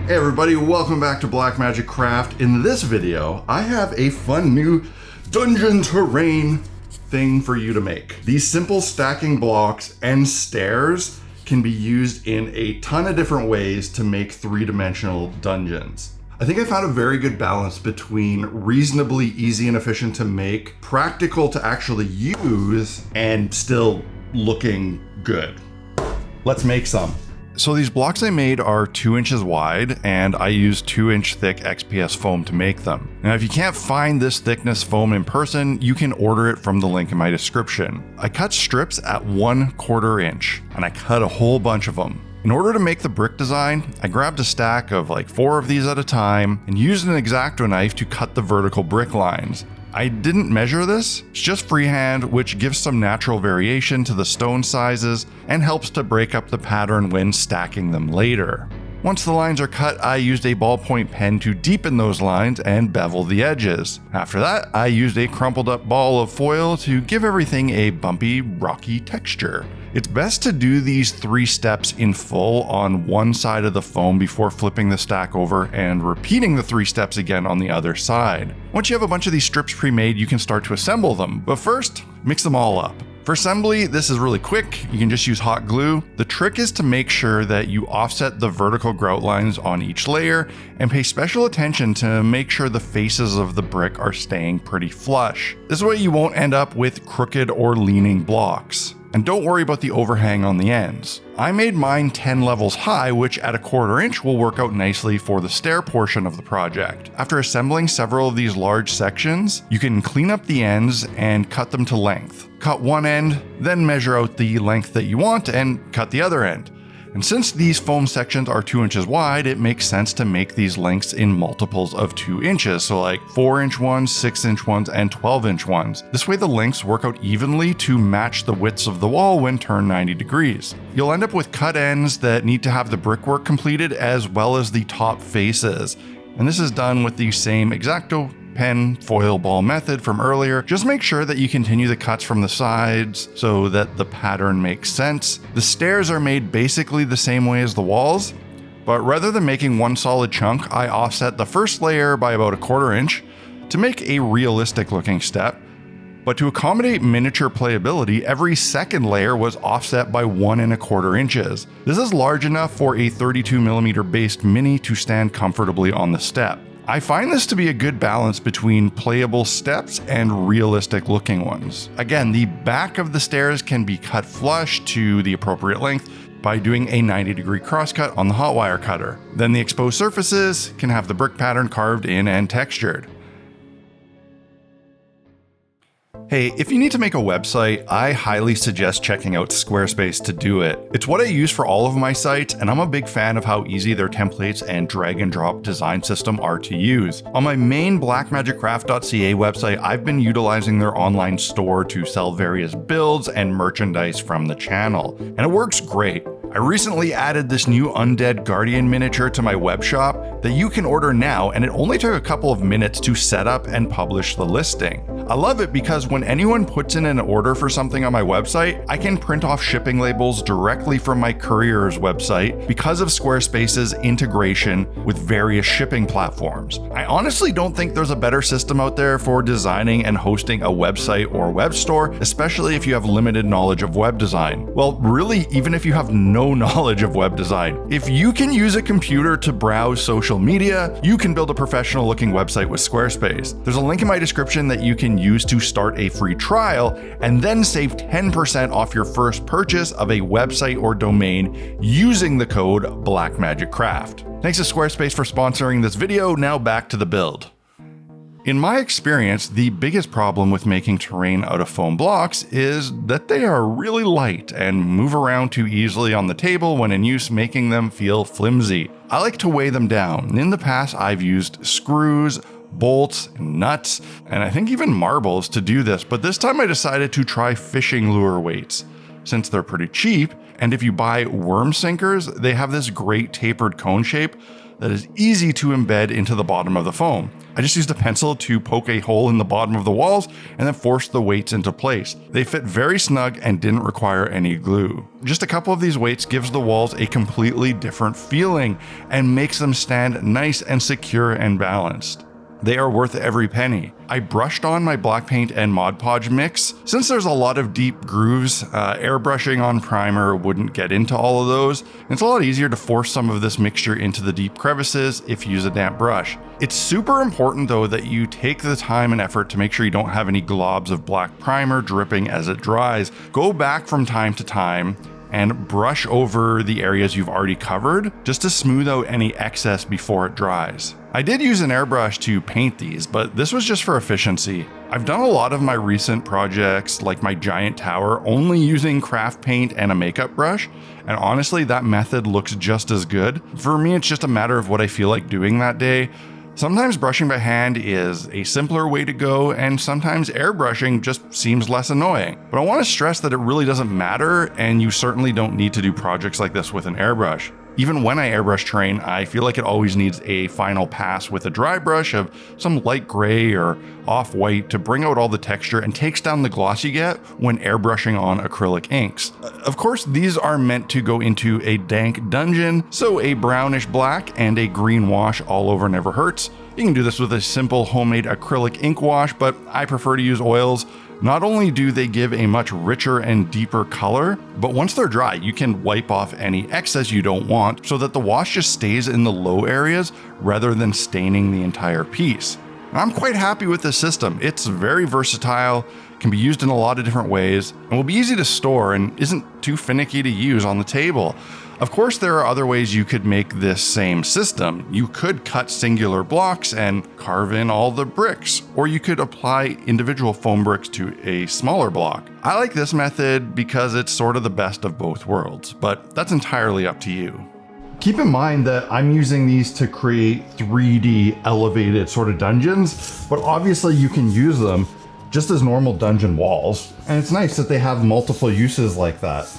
Hey everybody, welcome back to Blackmagic Craft. In this video, I have a fun new dungeon terrain thing for you to make. These simple stacking blocks and stairs can be used in a ton of different ways to make three-dimensional dungeons. I think I found a very good balance between reasonably easy and efficient to make, practical to actually use, and still looking good. Let's make some. So these blocks I made are 2 inches wide, and I used 2-inch thick XPS foam to make them. Now, if you can't find this thickness foam in person, you can order it from the link in my description. I cut strips at 1/4 inch, and I cut a whole bunch of them. In order to make the brick design, I grabbed a stack of like 4 of these at a time and used an X-Acto knife to cut the vertical brick lines. I didn't measure this, it's just freehand, which gives some natural variation to the stone sizes and helps to break up the pattern when stacking them later. Once the lines are cut, I used a ballpoint pen to deepen those lines and bevel the edges. After that, I used a crumpled up ball of foil to give everything a bumpy, rocky texture. It's best to do these 3 steps in full on one side of the foam before flipping the stack over and repeating the 3 steps again on the other side. Once you have a bunch of these strips pre-made, you can start to assemble them, but first, mix them all up. For assembly, this is really quick. You can just use hot glue. The trick is to make sure that you offset the vertical grout lines on each layer and pay special attention to make sure the faces of the brick are staying pretty flush. This way you won't end up with crooked or leaning blocks. And don't worry about the overhang on the ends. I made mine 10 levels high, which at 1/4 inch will work out nicely for the stair portion of the project. After assembling several of these large sections, you can clean up the ends and cut them to length. Cut one end, then measure out the length that you want and cut the other end. And since these foam sections are 2 inches wide, it makes sense to make these lengths in multiples of 2 inches, so like 4-inch ones, 6-inch ones, and 12-inch ones. This way the lengths work out evenly to match the widths of the wall when turned 90 degrees. You'll end up with cut ends that need to have the brickwork completed as well as the top faces. And this is done with the same X-Acto pen foil ball method from earlier. Just make sure that you continue the cuts from the sides so that the pattern makes sense. The stairs are made basically the same way as the walls, but rather than making one solid chunk, I offset the first layer by about 1/4 inch to make a realistic looking step. But to accommodate miniature playability, every second layer was offset by 1¼ inches. This is large enough for a 32mm based mini to stand comfortably on the step. I find this to be a good balance between playable steps and realistic looking ones. Again, the back of the stairs can be cut flush to the appropriate length by doing a 90-degree crosscut on the hot wire cutter. Then the exposed surfaces can have the brick pattern carved in and textured. Hey, if you need to make a website, I highly suggest checking out Squarespace to do it. It's what I use for all of my sites, and I'm a big fan of how easy their templates and drag and drop design system are to use. On my main blackmagiccraft.ca website, I've been utilizing their online store to sell various builds and merchandise from the channel, and it works great. I recently added this new Undead Guardian miniature to my web shop that you can order now, and it only took a couple of minutes to set up and publish the listing. I love it because when anyone puts in an order for something on my website, I can print off shipping labels directly from my courier's website because of Squarespace's integration with various shipping platforms. I honestly don't think there's a better system out there for designing and hosting a website or web store, especially if you have limited knowledge of web design. Well, really, even if you have no knowledge of web design. If you can use a computer to browse social media, you can build a professional looking website with Squarespace. There's a link in my description that you can use to start a free trial and then save 10% off your first purchase of a website or domain using the code BlackMagicCraft. Thanks to Squarespace for sponsoring this video. Now back to the build. In my experience, the biggest problem with making terrain out of foam blocks is that they are really light and move around too easily on the table when in use, making them feel flimsy. I like to weigh them down. In the past, I've used screws, bolts, nuts, and I think even marbles to do this, but this time I decided to try fishing lure weights. Since they're pretty cheap, and if you buy worm sinkers, they have this great tapered cone shape, that is easy to embed into the bottom of the foam. I just used a pencil to poke a hole in the bottom of the walls and then force the weights into place. They fit very snug and didn't require any glue. Just a couple of these weights gives the walls a completely different feeling and makes them stand nice and secure and balanced. They are worth every penny. I brushed on my black paint and Mod Podge mix. Since there's a lot of deep grooves, airbrushing on primer wouldn't get into all of those. It's a lot easier to force some of this mixture into the deep crevices if you use a damp brush. It's super important though that you take the time and effort to make sure you don't have any globs of black primer dripping as it dries. Go back from time to time and brush over the areas you've already covered just to smooth out any excess before it dries. I did use an airbrush to paint these, but this was just for efficiency. I've done a lot of my recent projects, like my giant tower, only using craft paint and a makeup brush, and honestly, that method looks just as good. For me, it's just a matter of what I feel like doing that day. Sometimes brushing by hand is a simpler way to go, and sometimes airbrushing just seems less annoying. But I want to stress that it really doesn't matter, and you certainly don't need to do projects like this with an airbrush. Even when I airbrush terrain, I feel like it always needs a final pass with a dry brush of some light gray or off-white to bring out all the texture and takes down the gloss you get when airbrushing on acrylic inks. Of course, these are meant to go into a dank dungeon, so a brownish black and a green wash all over never hurts. You can do this with a simple homemade acrylic ink wash, but I prefer to use oils. Not only do they give a much richer and deeper color, but once they're dry, you can wipe off any excess you don't want so that the wash just stays in the low areas rather than staining the entire piece. And I'm quite happy with this system. It's very versatile, can be used in a lot of different ways, and will be easy to store and isn't too finicky to use on the table. Of course, there are other ways you could make this same system. You could cut singular blocks and carve in all the bricks, or you could apply individual foam bricks to a smaller block. I like this method because it's sort of the best of both worlds, but that's entirely up to you. Keep in mind that I'm using these to create 3D elevated sort of dungeons, but obviously you can use them just as normal dungeon walls. And it's nice that they have multiple uses like that.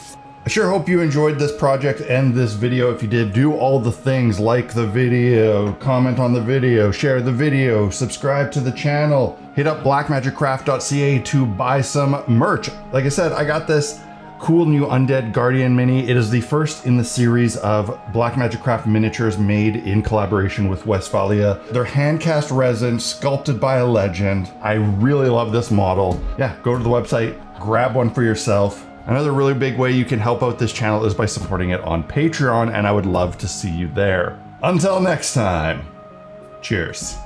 I sure hope you enjoyed this project and this video. If you did, do all the things: like the video, comment on the video, share the video, subscribe to the channel, hit up blackmagiccraft.ca to buy some merch. Like I said, I got this cool new Undead Guardian mini. It is the first in the series of Black Magic Craft miniatures made in collaboration with Westphalia. They're hand-cast resin, sculpted by a legend. I really love this model. Yeah, go to the website, grab one for yourself. Another really big way you can help out this channel is by supporting it on Patreon, and I would love to see you there. Until next time, cheers.